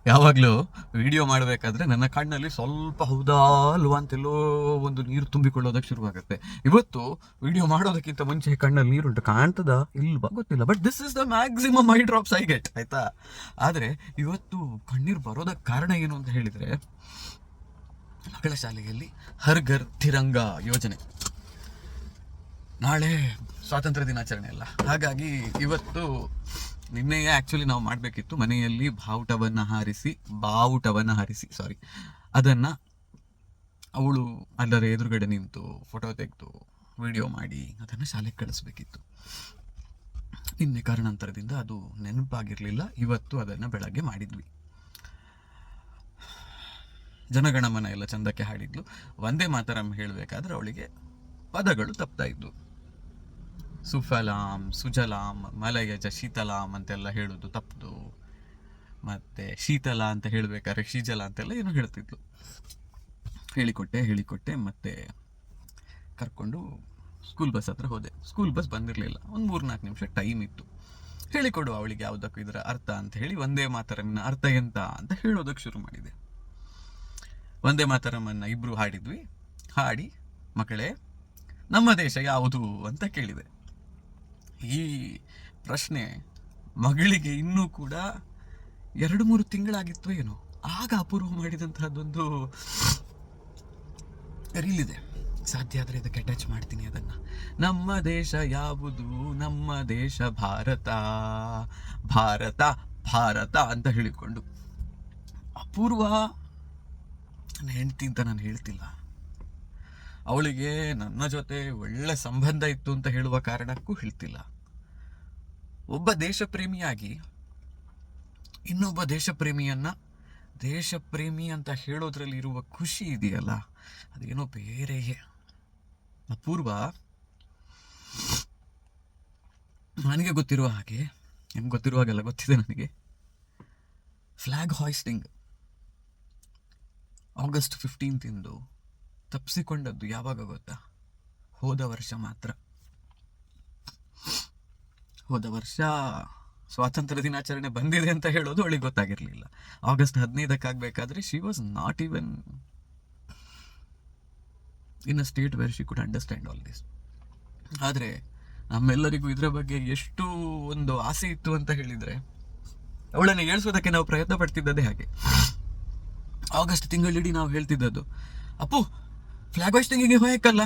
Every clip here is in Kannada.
ಯಾವಾಗಲೂ ವಿಡಿಯೋ ಮಾಡಬೇಕಾದ್ರೆ ನನ್ನ ಕಣ್ಣಲ್ಲಿ ಸ್ವಲ್ಪ ಹೌದಾ ಅಲ್ವಾ ಅಂತೆಲ್ಲೋ ಒಂದು ನೀರು ತುಂಬಿಕೊಳ್ಳೋದಕ್ಕೆ ಶುರುವಾಗುತ್ತೆ. ಇವತ್ತು ವಿಡಿಯೋ ಮಾಡೋದಕ್ಕಿಂತ ಮುಂಚೆ ಕಣ್ಣಲ್ಲಿ ನೀರುಂಟು, ಕಾಣ್ತದ ಇಲ್ವಾ ಗೊತ್ತಿಲ್ಲ, but this is the maximum eye drops I get, ಆಯ್ತಾ. ಆದರೆ ಇವತ್ತು ಕಣ್ಣೀರು ಬರೋದಕ್ಕೆ ಕಾರಣ ಏನು ಅಂತ ಹೇಳಿದರೆ, ಮಕ್ಕಳ ಶಾಲೆಯಲ್ಲಿ ಹರ್ ಘರ್ ತಿರಂಗ ಯೋಜನೆ. ನಾಳೆ ಸ್ವಾತಂತ್ರ್ಯ ದಿನಾಚರಣೆ ಅಲ್ಲ, ಹಾಗಾಗಿ ಇವತ್ತು ನಿನ್ನೆಯೇ ಆ್ಯಕ್ಚುಲಿ ನಾವು ಮಾಡಬೇಕಿತ್ತು, ಮನೆಯಲ್ಲಿ ಬಾವುಟವನ್ನು ಹಾರಿಸಿ ಅದನ್ನು ಅವಳು ಅಲ್ಲರ ಎದುರುಗಡೆ ನಿಂತು ಫೋಟೋ ತೆಗೆದು ವಿಡಿಯೋ ಮಾಡಿ ಅದನ್ನು ಶಾಲೆಗೆ ಕಳಿಸ್ಬೇಕಿತ್ತು. ನಿನ್ನೆ ಕಾರಣಾಂತರದಿಂದ ಅದು ನೆನಪಾಗಿರಲಿಲ್ಲ. ಇವತ್ತು ಅದನ್ನು ಬೆಳಗ್ಗೆ ಮಾಡಿದ್ವಿ. ಜನಗಣಮನ ಎಲ್ಲ ಚಂದಕ್ಕೆ ಹಾಡಿದ್ಲು. ವಂದೇ ಮಾತರಂ ಹೇಳಬೇಕಾದ್ರೆ ಅವಳಿಗೆ ಪದಗಳು ತಪ್ತಾ ಇದ್ವು. ಸುಫಲಾಂ ಸುಜಲಾಂ ಮಲಯಜ ಶೀತಲಾಂ ಅಂತೆಲ್ಲ ಹೇಳೋದು ತಪ್ಪದು, ಮತ್ತೆ ಶೀತಲ ಅಂತ ಹೇಳಬೇಕಾದ್ರೆ ಶೀಜಲ ಅಂತೆಲ್ಲ ಏನೋ ಹೇಳ್ತಿದ್ಲು. ಹೇಳಿಕೊಟ್ಟೆ ಮತ್ತೆ ಕರ್ಕೊಂಡು ಸ್ಕೂಲ್ ಬಸ್ ಹತ್ರ ಹೋದೆ. ಸ್ಕೂಲ್ ಬಸ್ ಬಂದಿರಲಿಲ್ಲ, ಒಂದು 3-4 ನಿಮಿಷ ಟೈಮ್ ಇತ್ತು. ಹೇಳಿಕೊಡು ಅವಳಿಗೆ ಯಾವುದಕ್ಕೂ ಇದರ ಅರ್ಥ ಅಂತ ಹೇಳಿ ವಂದೇ ಮಾತರಮ್ನ ಅರ್ಥ ಎಂತ ಅಂತ ಹೇಳೋದಕ್ಕೆ ಶುರು ಮಾಡಿದೆ. ವಂದೇ ಮಾತರಮನ್ನು ಇಬ್ರು ಹಾಡಿದ್ವಿ. ಹಾಡಿ ಮಕ್ಕಳೇ ನಮ್ಮ ದೇಶ ಯಾವುದು ಅಂತ ಕೇಳಿದೆ. ಈ ಪ್ರಶ್ನೆ ಮಗಳಿಗೆ ಇನ್ನೂ ಕೂಡ 2-3 ತಿಂಗಳಾಗಿತ್ತು ಏನೋ, ಆಗ ಅಪೂರ್ವ ಮಾಡಿದಂತಹದ್ದೊಂದು ರೀಲ್ ಇದೆ. ಸಾಧ್ಯ ಆದರೆ ಇದಕ್ಕೆ ಅಟ್ಯಾಚ್ ಮಾಡ್ತೀನಿ ಅದನ್ನು. ನಮ್ಮ ದೇಶ ಯಾವುದು? ನಮ್ಮ ದೇಶ ಭಾರತ, ಭಾರತ ಭಾರತ ಅಂತ ಹೇಳಿಕೊಂಡು. ಅಪೂರ್ವ ನನ್ನ ಹೆಂಡತಿ ಅಂತ ನಾನು ಹೇಳ್ತಿಲ್ಲ, ಅವಳಿಗೆ ನನ್ನ ಜೊತೆ ಒಳ್ಳೆ ಸಂಬಂಧ ಇತ್ತು ಅಂತ ಹೇಳುವ ಕಾರಣಕ್ಕೂ ಹೇಳ್ತಿಲ್ಲ. ಒಬ್ಬ ದೇಶಪ್ರೇಮಿಯಾಗಿ ಇನ್ನೊಬ್ಬ ದೇಶಪ್ರೇಮಿಯನ್ನ ದೇಶಪ್ರೇಮಿ ಅಂತ ಹೇಳೋದ್ರಲ್ಲಿ ಇರುವ ಖುಷಿ ಇದೆಯಲ್ಲ, ಅದೇನೋ ಬೇರೆಯೇ. ಅಪೂರ್ವ ನನಗೆ ಗೊತ್ತಿರುವ ಹಾಗೆ, ನಿಮ್ಗೆ ಗೊತ್ತಿರುವ ಹಾಗೆಲ್ಲ ಗೊತ್ತಿದೆ ನನಗೆ, ಫ್ಲಾಗ್ ಹಾಯ್ಸ್ಟಿಂಗ್ ಆಗಸ್ಟ್ 15 ತಪ್ಪಿಸಿಕೊಂಡದ್ದು ಯಾವಾಗ ಗೊತ್ತಾ? ಹೋದ ವರ್ಷ ಮಾತ್ರ. ಹೋದ ವರ್ಷ ಸ್ವಾತಂತ್ರ್ಯ ದಿನಾಚರಣೆ ಬಂದಿದೆ ಅಂತ ಹೇಳೋದು ಅವಳಿಗೆ ಗೊತ್ತಾಗಿರಲಿಲ್ಲ. August 15 she was not even in a state where she could understand all this. ಆದರೆ ನಮ್ಮೆಲ್ಲರಿಗೂ ಇದರ ಬಗ್ಗೆ ಎಷ್ಟು ಒಂದು ಆಸೆ ಇತ್ತು ಅಂತ ಹೇಳಿದರೆ, ಅವಳನ್ನು ಏಳಿಸೋದಕ್ಕೆ ನಾವು ಪ್ರಯತ್ನ ಪಡ್ತಿದ್ದದೇ ಹಾಗೆ. ಆಗಸ್ಟ್ ತಿಂಗಳಿಡೀ ನಾವು ಹೇಳ್ತಿದ್ದದ್ದು, ಅಪ್ಪು ಫ್ಲಾಗ್ ಹಾಯ್ಸ್ಟಿಂಗಿಗೆ ಹೋಯಕ್ಕಲ್ಲ,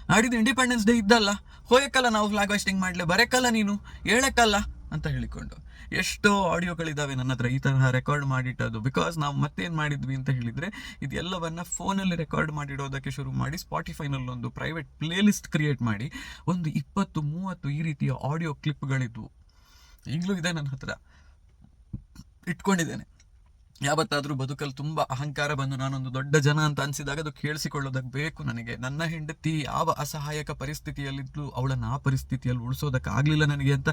ನಾಡಿದ್ದು ಇಂಡಿಪೆಂಡೆನ್ಸ್ ಡೇ ಇದ್ದಲ್ಲ, ಹೋಯಕ್ಕಲ್ಲ ನಾವು ಫ್ಲಾಗ್ ಹಾಯ್ಸ್ಟಿಂಗ್ ಮಾಡಲೇ, ಬರಕ್ಕಲ್ಲ ನೀನು, ಹೇಳಕ್ಕಲ್ಲ ಅಂತ ಹೇಳಿಕೊಂಡು. ಎಷ್ಟೋ ಆಡಿಯೋಗಳಿದ್ದಾವೆ ನನ್ನ ಹತ್ರ ಈ ತರಹ ರೆಕಾರ್ಡ್ ಮಾಡಿಟ್ಟದು. ಬಿಕಾಸ್ ನಾವು ಮತ್ತೇನು ಮಾಡಿದ್ವಿ ಅಂತ ಹೇಳಿದರೆ, ಇದೆಲ್ಲವನ್ನು ಫೋನಲ್ಲಿ ರೆಕಾರ್ಡ್ ಮಾಡಿಡೋದಕ್ಕೆ ಶುರು ಮಾಡಿ ಸ್ಪಾಟಿಫೈನಲ್ಲಿ ಒಂದು ಪ್ರೈವೇಟ್ ಪ್ಲೇ ಲಿಸ್ಟ್ ಕ್ರಿಯೇಟ್ ಮಾಡಿ ಒಂದು 20-30 ಈ ರೀತಿಯ ಆಡಿಯೋ ಕ್ಲಿಪ್ಗಳಿದ್ವು. ಈಗಲೂ ಇದೆ ನನ್ನ ಹತ್ರ, ಇಟ್ಕೊಂಡಿದ್ದೇನೆ. ಯಾವತ್ತಾದರೂ ಬದುಕಲ್ಲಿ ತುಂಬ ಅಹಂಕಾರ ಬಂದು ನಾನೊಂದು ದೊಡ್ಡ ಜನ ಅಂತ ಅನಿಸಿದಾಗ ಅದು ಕೇಳಿಸಿಕೊಳ್ಳೋದಕ್ಕೆ ಬೇಕು ನನಗೆ. ನನ್ನ ಹೆಂಡತಿ ಯಾವ ಅಸಹಾಯಕ ಪರಿಸ್ಥಿತಿಯಲ್ಲಿದ್ದು ಅವಳನ್ನು ಆ ಪರಿಸ್ಥಿತಿಯಲ್ಲಿ ಉಳಿಸೋದಕ್ಕಾಗಲಿಲ್ಲ ನನಗೆ ಅಂತ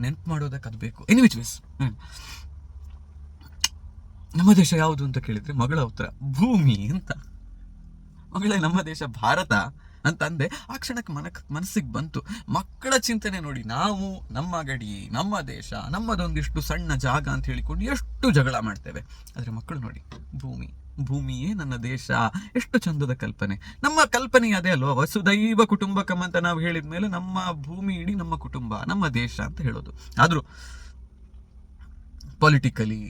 ನೆನ್ಪು ಮಾಡೋದಕ್ಕೆ ಅದು ಬೇಕು. ಎನಿ ವಿಚ್ ವೇಸ್, ನಮ್ಮ ದೇಶ ಯಾವುದು ಅಂತ ಕೇಳಿದರೆ ಮಗಳ ಉತ್ತರ ಭೂಮಿ ಅಂತ. ಮಗಳೇ ನಮ್ಮ ದೇಶ ಭಾರತ ಅಂತಂದೆ. ಆ ಕ್ಷಣಕ್ಕೆ ಮನಸ್ಸಿಗೆ ಬಂತು, ಮಕ್ಕಳ ಚಿಂತನೆ ನೋಡಿ. ನಾವು ನಮ್ಮ ಗಡಿ, ನಮ್ಮ ದೇಶ, ನಮ್ಮದೊಂದಿಷ್ಟು ಸಣ್ಣ ಜಾಗ ಅಂತ ಹೇಳಿಕೊಂಡು ಎಷ್ಟು ಜಗಳ ಮಾಡ್ತೇವೆ. ಆದರೆ ಮಕ್ಕಳು ನೋಡಿ, ಭೂಮಿಯೇ ನನ್ನ ದೇಶ, ಎಷ್ಟು ಚಂದದ ಕಲ್ಪನೆ. ನಮ್ಮ ಕಲ್ಪನೆ ಅದೇ ಅಲ್ವಾ, ವಸುದೈವ ಕುಟುಂಬಕಂ ಅಂತ ನಾವು ಹೇಳಿದ ಮೇಲೆ ನಮ್ಮ ಭೂಮಿ ಇಡೀ ನಮ್ಮ ಕುಟುಂಬ, ನಮ್ಮ ದೇಶ ಅಂತ ಹೇಳೋದು. ಆದರೂ ಪೊಲಿಟಿಕಲಿ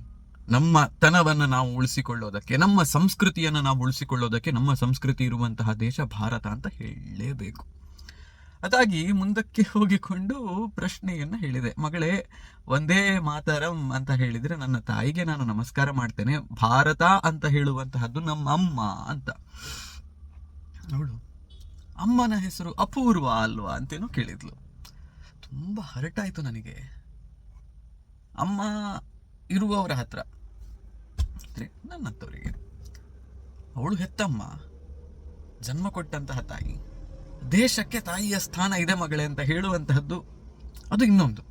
ನಮ್ಮ ತನವನ್ನು ನಾವು ಉಳಿಸಿಕೊಳ್ಳೋದಕ್ಕೆ, ನಮ್ಮ ಸಂಸ್ಕೃತಿಯನ್ನು ನಾವು ಉಳಿಸಿಕೊಳ್ಳೋದಕ್ಕೆ, ನಮ್ಮ ಸಂಸ್ಕೃತಿ ಇರುವಂತಹ ದೇಶ ಭಾರತ ಅಂತ ಹೇಳಲೇಬೇಕು. ಅದಾಗಿ ಮುಂದಕ್ಕೆ ಹೋಗಿಕೊಂಡು ಪ್ರಶ್ನೆಯನ್ನು ಹೇಳಿದೆ, ಮಗಳೇ ವಂದೇ ಮಾತರಂ ಅಂತ ಹೇಳಿದರೆ ನನ್ನ ತಾಯಿಗೆ ನಾನು ನಮಸ್ಕಾರ ಮಾಡ್ತೇನೆ, ಭಾರತ ಅಂತ ಹೇಳುವಂತಹದ್ದು ನಮ್ಮ ಅಮ್ಮ ಅಂತ. ಅವಳು ಅಮ್ಮನ ಹೆಸರು ಅಪೂರ್ವ ಅಲ್ವಾ ಅಂತೇನೋ ಕೇಳಿದ್ಲು. ತುಂಬ ಹರ್ಟ್ ಆಯಿತು ನನಗೆ. ಅಮ್ಮ ಇರುವವರ ಹತ್ರ, ನನ್ನಂಥವರಿಗೆ, ಅವಳು ಹೆತ್ತಮ್ಮ, ಜನ್ಮ ಕೊಟ್ಟಂತಹ ತಾಯಿ, ದೇಶಕ್ಕೆ ತಾಯಿಯ ಸ್ಥಾನ ಇದೆ ಮಗಳೇ ಅಂತ ಹೇಳುವಂತಹದ್ದು ಅದು ಇನ್ನೊಂದು.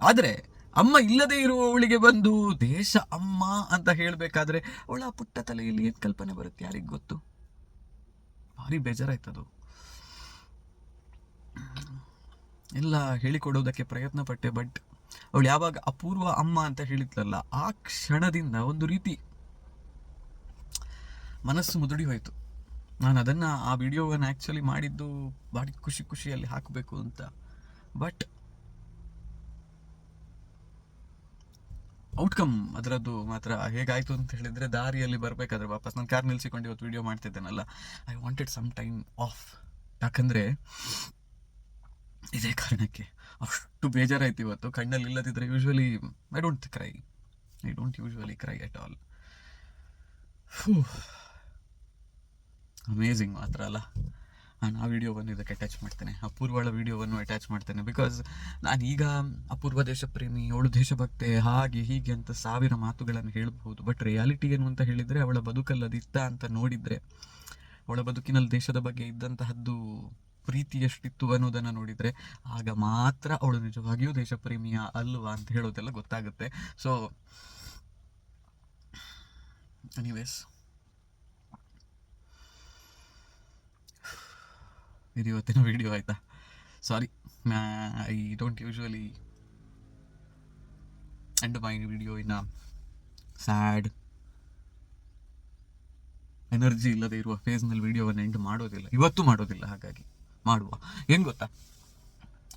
ಆದರೆ ಅಮ್ಮ ಇಲ್ಲದೆ ಇರುವವಳಿಗೆ ಬಂದು ದೇಶ ಅಮ್ಮ ಅಂತ ಹೇಳಬೇಕಾದ್ರೆ ಅವಳ ಪುಟ್ಟ ತಲೆಯಲ್ಲಿ ಏನು ಕಲ್ಪನೆ ಬರುತ್ತೆ ಯಾರಿಗೆ ಗೊತ್ತು. ಭಾರಿ ಬೇಜಾರಾಯ್ತದು. ಎಲ್ಲ ಹೇಳಿಕೊಡೋದಕ್ಕೆ ಪ್ರಯತ್ನ ಪಟ್ಟೆ, ಬಟ್ ಅವಳು ಯಾವಾಗ ಅಪೂರ್ವ ಅಮ್ಮ ಅಂತ ಹೇಳಿದ್ಲಲ್ಲ, ಆ ಕ್ಷಣದಿಂದ ಒಂದು ರೀತಿ ಮನಸ್ಸು ಮುದುಡಿ ಹೋಯಿತು. ನಾನು ಅದನ್ನು ಆ ವಿಡಿಯೋವನ್ನು ಆ್ಯಕ್ಚುಲಿ ಮಾಡಿದ್ದು ಭಾರಿ ಖುಷಿಯಲ್ಲಿ ಹಾಕಬೇಕು ಅಂತ. ಬಟ್ ಔಟ್ಕಮ್ ಅದರದ್ದು ಮಾತ್ರ ಹೇಗಾಯಿತು ಅಂತ ಹೇಳಿದರೆ, ದಾರಿಯಲ್ಲಿ ಬರಬೇಕಾದ್ರೆ ವಾಪಸ್ ನಾನು ಕಾರ್ ನಿಲ್ಸಿಕೊಂಡು ಇವತ್ತು ವಿಡಿಯೋ ಮಾಡ್ತಿದ್ದೇನಲ್ಲ, I wanted some time off. ಯಾಕಂದರೆ ಇದೇ ಕಾರಣಕ್ಕೆ ಅಷ್ಟು ಬೇಜಾರಾಯ್ತು ಇವತ್ತು. ಕಣ್ಣಲ್ಲಿ ಇಲ್ಲದಿದ್ದರೆ usually I don't usually cry at all. Amazing ಮಾತ್ರ ಅಲ್ಲ. ನಾನು ಆ ವಿಡಿಯೋವನ್ನು ಇದಕ್ಕೆ ಅಟ್ಯಾಚ್ ಮಾಡ್ತೇನೆ, ಅಪೂರ್ವಳ ವಿಡಿಯೋವನ್ನು ಅಟ್ಯಾಚ್ ಮಾಡ್ತೇನೆ. ಬಿಕಾಸ್ ನಾನೀಗ ಅಪೂರ್ವ ದೇಶಪ್ರೇಮಿ, ಅವಳು ದೇಶಭಕ್ತೆ, ಹಾಗೆ ಹೀಗೆ ಅಂತ ಸಾವಿರ ಮಾತುಗಳನ್ನು ಹೇಳಬಹುದು. ಬಟ್ ರಿಯಾಲಿಟಿ ಏನು ಅಂತ ಹೇಳಿದರೆ, ಅವಳ ಬದುಕಲ್ಲದಿತ್ತ ಅಂತ ನೋಡಿದರೆ, ಅವಳ ಬದುಕಿನಲ್ಲಿ ದೇಶದ ಬಗ್ಗೆ ಇದ್ದಂತಹದ್ದು ಪ್ರೀತಿ ಎಷ್ಟಿತ್ತು ಅನ್ನೋದನ್ನು ನೋಡಿದರೆ, ಆಗ ಮಾತ್ರ ಅವಳು ನಿಜವಾಗಿಯೂ ದೇಶಪ್ರೇಮಿಯ ಅಲ್ವಾ ಅಂತ ಹೇಳೋದೆಲ್ಲ ಗೊತ್ತಾಗುತ್ತೆ. ಸೊ ಎನಿವೇಸ್, ಇದು ಇವತ್ತಿನ ವಿಡಿಯೋ ಆಯಿತಾ. Sorry, I don't usually end my video in sad, energy ಇಲ್ಲದೆ ಇರುವ ಫೇಸ್ನಲ್ಲಿ ವಿಡಿಯೋವನ್ನು ಎಂಡ್ ಮಾಡೋದಿಲ್ಲ, ಇವತ್ತು ಮಾಡೋದಿಲ್ಲ. ಹಾಗಾಗಿ ಮಾಡುವ ಏನು ಗೊತ್ತಾ,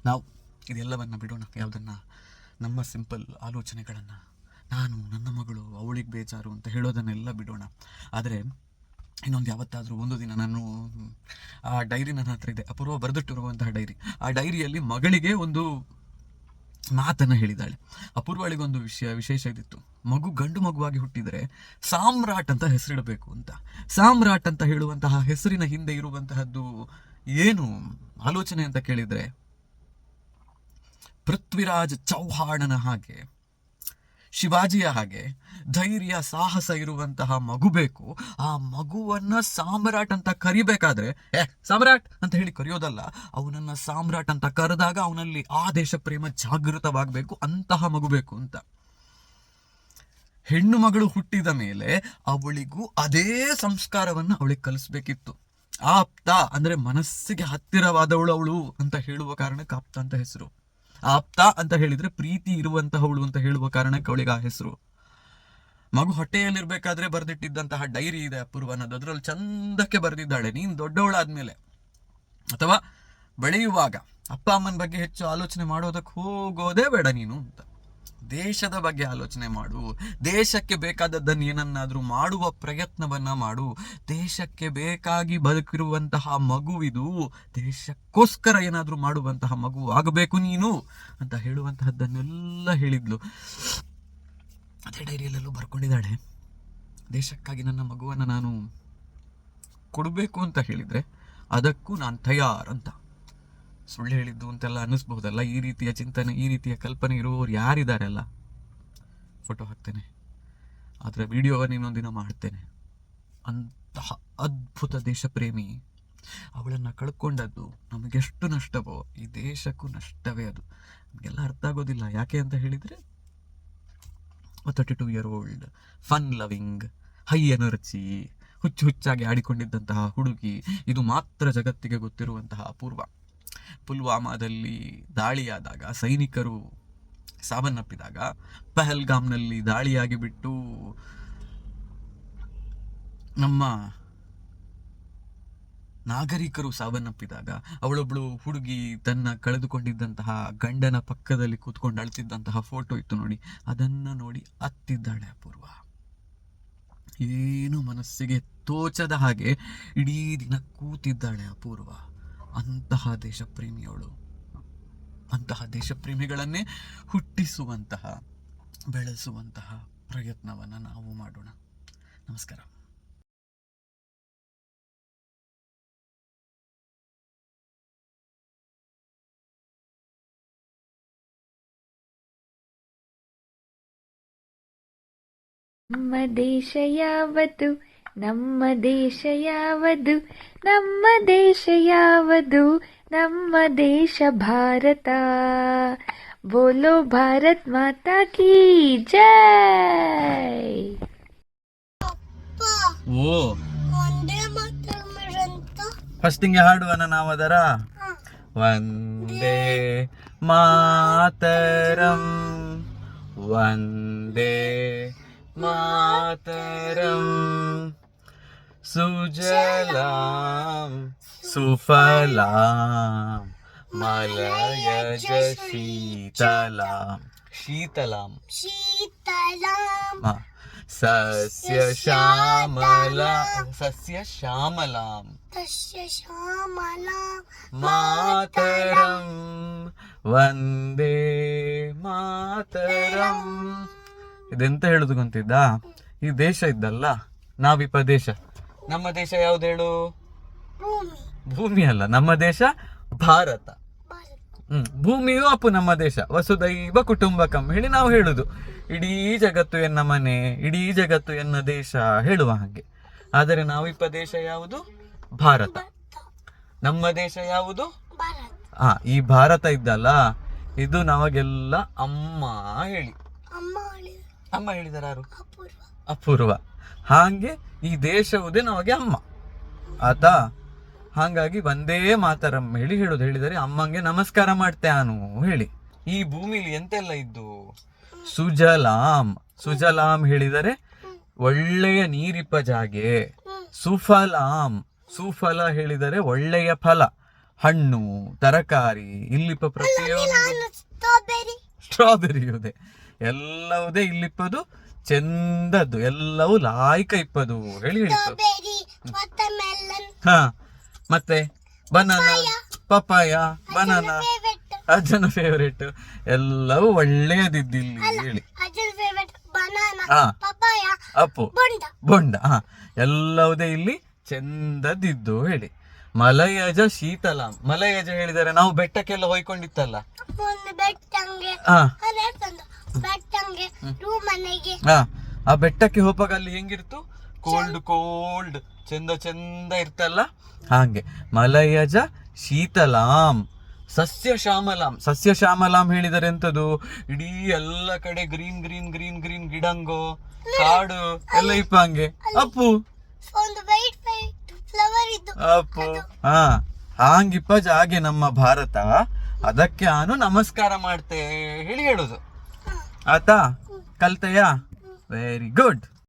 ನಾವು ಇದೆಲ್ಲವನ್ನು ಬಿಡೋಣ. ಯಾವುದನ್ನು, ನಮ್ಮ ಸಿಂಪಲ್ ಆಲೋಚನೆಗಳನ್ನು, ನಾನು, ನನ್ನ ಮಗಳು, ಅವಳಿಗೆ ಬೇಜಾರು ಅಂತ ಹೇಳೋದನ್ನೆಲ್ಲ ಬಿಡೋಣ. ಆದರೆ ಇನ್ನೊಂದು ಯಾವತ್ತಾದರೂ ಒಂದು ದಿನ, ನಾನು ಆ ಡೈರಿ ನನ್ನ ಹತ್ರ ಇದೆ, ಅಪೂರ್ವ ಬರೆದಿಟ್ಟಿರುವಂತಹ ಡೈರಿ. ಆ ಡೈರಿಯಲ್ಲಿ ಮಗಳಿಗೆ ಒಂದು ಮಾತನ್ನು ಹೇಳಿದ್ದಾಳೆ. ಅಪೂರ್ವಳಿಗೊಂದು ವಿಶೇಷ ಇದಿತ್ತು, ಮಗು ಗಂಡು ಮಗುವಾಗಿ ಹುಟ್ಟಿದರೆ ಸಾಮ್ರಾಟ್ ಅಂತ ಹೆಸರಿಡಬೇಕು ಅಂತ. ಸಾಮ್ರಾಟ್ ಅಂತ ಹೇಳುವಂತಹ ಹೆಸರಿನ ಹಿಂದೆ ಇರುವಂತಹದ್ದು ಏನು ಆಲೋಚನೆ ಅಂತ ಕೇಳಿದರೆ, ಪೃಥ್ವಿರಾಜ್ ಚೌಹಾಣನ ಹಾಗೆ, ಶಿವಾಜಿಯ ಹಾಗೆ ಧೈರ್ಯ ಸಾಹಸ ಇರುವಂತಹ ಮಗು ಬೇಕು. ಆ ಮಗುವನ್ನ ಸಾಮ್ರಾಟ್ ಅಂತ ಕರಿಬೇಕಾದ್ರೆ, ಸಾಮ್ರಾಟ್ ಅಂತ ಹೇಳಿ ಕರೆಯೋದಲ್ಲ, ಅವನನ್ನ ಸಾಮ್ರಾಟ್ ಅಂತ ಕರೆದಾಗ ಅವನಲ್ಲಿ ಆ ದೇಶ ಪ್ರೇಮ ಜಾಗೃತವಾಗಬೇಕು, ಅಂತಹ ಮಗು ಬೇಕು ಅಂತ. ಹೆಣ್ಣು ಮಗಳು ಹುಟ್ಟಿದ ಮೇಲೆ ಅವಳಿಗೂ ಅದೇ ಸಂಸ್ಕಾರವನ್ನ ಅವಳಿಗೆ ಕಲಿಸ್ಬೇಕಿತ್ತು. ಆಪ್ತ ಅಂದ್ರೆ ಮನಸ್ಸಿಗೆ ಹತ್ತಿರವಾದವಳು ಅವಳು ಅಂತ ಹೇಳುವ ಕಾರಣಕ್ಕೆ ಆಪ್ತ ಅಂತ ಹೆಸರು. ಆಪ್ತ ಅಂತ ಹೇಳಿದ್ರೆ ಪ್ರೀತಿ ಇರುವಂತಹವಳು ಅಂತ ಹೇಳುವ ಕಾರಣಕ್ಕೆ ಅವಳಿಗೆ ಆ ಹೆಸರು. ಮಗು ಹೊಟ್ಟೆಯಲ್ಲಿರ್ಬೇಕಾದ್ರೆ ಬರೆದಿಟ್ಟಿದ್ದಂತಹ ಡೈರಿ ಇದೆ ಅಪೂರ್ವನದ್ದು, ಅದರಲ್ಲಿ ಚಂದಕ್ಕೆ ಬರೆದಿದ್ದಾಳೆ, ನೀನ್ ದೊಡ್ಡವಳಾದ್ಮೇಲೆ ಅಥವಾ ಬೆಳೆಯುವಾಗ ಅಪ್ಪ ಅಮ್ಮನ ಬಗ್ಗೆ ಹೆಚ್ಚು ಆಲೋಚನೆ ಮಾಡೋದಕ್ಕೆ ಹೋಗೋದೇ ಬೇಡ ನೀನು ಅಂತ. ದೇಶದ ಬಗ್ಗೆ ಆಲೋಚನೆ ಮಾಡು, ದೇಶಕ್ಕೆ ಬೇಕಾದದ್ದನ್ನು ಏನನ್ನಾದ್ರೂ ಮಾಡುವ ಪ್ರಯತ್ನವನ್ನ ಮಾಡು. ದೇಶಕ್ಕೆ ಬೇಕಾಗಿ ಬದುಕಿರುವಂತಹ ಮಗುವಿದು, ದೇಶಕ್ಕೋಸ್ಕರ ಏನಾದ್ರೂ ಮಾಡುವಂತಹ ಮಗು ಆಗಬೇಕು ನೀನು ಅಂತ ಹೇಳುವಂತಹದ್ದನ್ನೆಲ್ಲ ಹೇಳಿದ್ಲು. ಅದೇ ಡೈರಿಯಲ್ಲೆಲ್ಲೂ ಬರ್ಕೊಂಡಿದ್ದಾಳೆ, ದೇಶಕ್ಕಾಗಿ ನನ್ನ ಮಗುವನ್ನು ನಾನು ಕೊಡಬೇಕು ಅಂತ ಹೇಳಿದ್ರೆ ಅದಕ್ಕೂ ನಾನು ತಯಾರ್ ಅಂತ. ಸುಳ್ಳು ಹೇಳಿದ್ದು ಅಂತೆಲ್ಲ ಅನ್ನಿಸ್ಬಹುದಲ್ಲ. ಈ ರೀತಿಯ ಚಿಂತನೆ, ಈ ರೀತಿಯ ಕಲ್ಪನೆ ಇರುವವರು ಯಾರಿದ್ದಾರಲ್ಲ, ಫೋಟೋ ಹಾಕ್ತೇನೆ, ಅದರ ವಿಡಿಯೋವನ್ನು ಇನ್ನೊಂದಿನ ಮಾಡ್ತೇನೆ. ಅಂತಹ ಅದ್ಭುತ ದೇಶ ಪ್ರೇಮಿ, ಅವಳನ್ನು ಕಳ್ಕೊಂಡದ್ದು ನಮಗೆಷ್ಟು ನಷ್ಟವೋ ಈ ದೇಶಕ್ಕೂ ನಷ್ಟವೇ. ಅದು ನಮಗೆಲ್ಲ ಅರ್ಥ ಆಗೋದಿಲ್ಲ. ಯಾಕೆ ಅಂತ ಹೇಳಿದರೆ, 32 year old fun loving, high energy, ಹುಚ್ಚಾಗಿ ಆಡಿಕೊಂಡಿದ್ದಂತಹ ಹುಡುಗಿ, ಇದು ಮಾತ್ರ ಜಗತ್ತಿಗೆ ಗೊತ್ತಿರುವಂತಹ ಅಪೂರ್ವ. ಪುಲ್ವಾಮಾದಲ್ಲಿ ದಾಳಿಯಾದಾಗ, ಸೈನಿಕರು ಸಾವನ್ನಪ್ಪಿದಾಗ, ಪಹಲ್ಗಾಮ್ನಲ್ಲಿ ದಾಳಿಯಾಗಿ ಬಿಟ್ಟು ನಮ್ಮ ನಾಗರಿಕರು ಸಾವನ್ನಪ್ಪಿದಾಗ, ಅವಳೊಬ್ಳು ಹುಡುಗಿ ತನ್ನ ಕಳೆದುಕೊಂಡಿದ್ದಂತಹ ಗಂಡನ ಪಕ್ಕದಲ್ಲಿ ಕೂತ್ಕೊಂಡು ಅಳ್ತಿದ್ದಂತಹ ಫೋಟೋ ಇತ್ತು ನೋಡಿ, ಅದನ್ನ ನೋಡಿ ಅತ್ತಿದ್ದಾಳೆ ಅಪೂರ್ವ. ಏನು ಮನಸ್ಸಿಗೆ ತೋಚದ ಹಾಗೆ ಇಡೀ ದಿನ ಕೂತಿದ್ದಾಳೆ ಅಪೂರ್ವ. ಅಂತಹ ದೇಶಪ್ರೇಮಿಯವಳು. ಅಂತಹ ದೇಶಪ್ರೇಮಿಗಳನ್ನೇ ಹುಟ್ಟಿಸುವಂತಹ, ಬೆಳೆಸುವಂತಹ ಪ್ರಯತ್ನವನ್ನು ನಾವು ಮಾಡೋಣ. ನಮಸ್ಕಾರ. ನಮ್ಮ ದೇಶ ಯಾವುದು, ನಮ್ಮ ದೇಶ ಯಾವುದು, ನಮ್ಮ ದೇಶ ಯಾವುದು, ನಮ್ಮ ದೇಶ ಭಾರತ. ಬೋಲೋ ಭಾರತ್ ಮಾತಾ ಕೀ ಜೈ. ಓ, ಫಸ್ಟ್ ಹಿಂಗೆ ಹಾಡುವನ ನಾವು ಅದರ ವಂದೇ ಮಾತರಂ ವಂದೇ ಮಾತರಂ ಸುಜಲಾಂ ಸುಫಲಾಂ ಮಲಯಜ ಶೀತಲಾಂ ಶೀತಲಾಂ ಸಸ್ಯ ಶ್ಯಾಮಲಾಂ ಮಾತರಂ ವಂದೇ ಮಾತರಂ. ಇದೆಂತ ಹೇಳುದು ಗೊತ್ತಿದ್ದ? ಈ ದೇಶ ಇದ್ದಲ್ಲ, ನಾವಿಪ್ಪ ದೇಶ. ನಮ್ಮ ದೇಶ ಯಾವ್ದು ಹೇಳು? ಭೂಮಿ ಅಲ್ಲ, ನಮ್ಮ ದೇಶ ಭಾರತ. ಭೂಮಿಯು ಅಪ್ಪು ನಮ್ಮ ದೇಶ. ವಸುದೈವ ಕುಟುಂಬಕಂ ಹೇಳಿ ನಾವು ಹೇಳುದು. ಇಡೀ ಜಗತ್ತು ಎನ್ನ ಮನೆ, ಇಡೀ ಜಗತ್ತು ಎನ್ನ ದೇಶ ಹೇಳುವ ಹಾಗೆ. ಆದರೆ ನಾವಿಪ್ಪ ದೇಶ ಯಾವುದು? ಭಾರತ. ನಮ್ಮ ದೇಶ ಯಾವುದು? ಈ ಭಾರತ ಇದ್ದಲ್ಲ, ಇದು ನಮಗೆಲ್ಲ ಅಮ್ಮ ಹೇಳಿ. ಅಮ್ಮ ಹೇಳಿದಾರ ಯಾರು? ಅಪೂರ್ವ. ಹಾಗೆ ಈ ದೇಶವುದೇ ನಮಗೆ ಅಮ್ಮ ಆತಾ. ಹಾಗಾಗಿ ಒಂದೇ ಮಾತರಂ ಹೇಳಿ ಹೇಳುದು. ಹೇಳಿದರೆ ಅಮ್ಮಂಗೆ ನಮಸ್ಕಾರ ಮಾಡ್ತೇನು ಹೇಳಿ. ಈ ಭೂಮಿಲಿ ಎಂತೆಲ್ಲ ಇದ್ದು? ಸುಜಲಾಂ. ಸುಜಲಾಂ ಹೇಳಿದರೆ ಒಳ್ಳೆಯ ನೀರಿಪ್ಪ ಜಾಗೆ. ಸುಫಲಾಂ. ಸುಫಲ ಹೇಳಿದರೆ ಒಳ್ಳೆಯ ಫಲ, ಹಣ್ಣು ತರಕಾರಿ. ಇಲ್ಲಿಪ್ಪ ಪ್ರತಿಯೊಂದು ಸ್ಟ್ರಾಬೆರಿ ಇದೆ, ಎಲ್ಲವುದೇ ಇಲ್ಲಿಪ್ಪದು ಚೆಂದದ್ದು, ಎಲ್ಲವೂ ಲಾಯ್ಕ ಇಪ್ಪದು ಹೇಳಿ ಹೇಳಿತ್ತು. ಮತ್ತೆ ಬನಾನಾ, ಪಪಾಯ, ಬನಾನಾ ಅಜ್ಜನ ಫೇವರೇಟ್, ಎಲ್ಲವೂ ಒಳ್ಳೆಯದಿದ್ದಿಲ್ಲಿ ಹೇಳಿ. ಅಪ್ಪು ಬೊಂಡ ಎಲ್ಲವುದೇ ಇಲ್ಲಿ ಚೆಂದದಿದ್ದು ಹೇಳಿ. ಮಲಯಜ ಶೀತಲಾಂ. ಮಲಯಜ ಹೇಳಿದರೆ ನಾವು ಬೆಟ್ಟಕ್ಕೆಲ್ಲ ಹೋಯ್ಕೊಂಡಿತ್ತಲ್ಲ, ಆ ಬೆಟ್ಟಕ್ಕೆ ಹೋಗುವಾಗ ಅಲ್ಲಿ ಹೆಂಗಿರ್ತು? ಕೋಲ್ಡ್ ಚಂದ ಚಂದ ಇರ್ತಲ್ಲ ಹಾಗೆ. ಮಲಯಜ ಶೀತಲಾಂ. ಸಸ್ಯ ಶ್ಯಾಮಲಾಂ. ಸಸ್ಯ ಶ್ಯಾಮಲಾಂ ಹೇಳಿದರೆ ಎಂತದು? ಇಡೀ ಎಲ್ಲ ಕಡೆ ಗ್ರೀನ್ ಗ್ರೀನ್ ಗ್ರೀನ್ ಗ್ರೀನ್ ಗಿಡಂಗೋ ಕಾಡು ಎಲ್ಲ ಇಪ್ಪ ಹಂಗೆ ಅಪ್ಪು ಅಪ್ಪು ಹಾಂಗಿಪ್ಪ ಜಾಗೆ ನಮ್ಮ ಭಾರತ. ಅದಕ್ಕೆ ನಾನು ನಮಸ್ಕಾರ ಮಾಡ್ತೆ ಹೇಳಿ ಹೇಳುದು ಆತಾ. ಕಲ್ತೆಯಾ? Very good.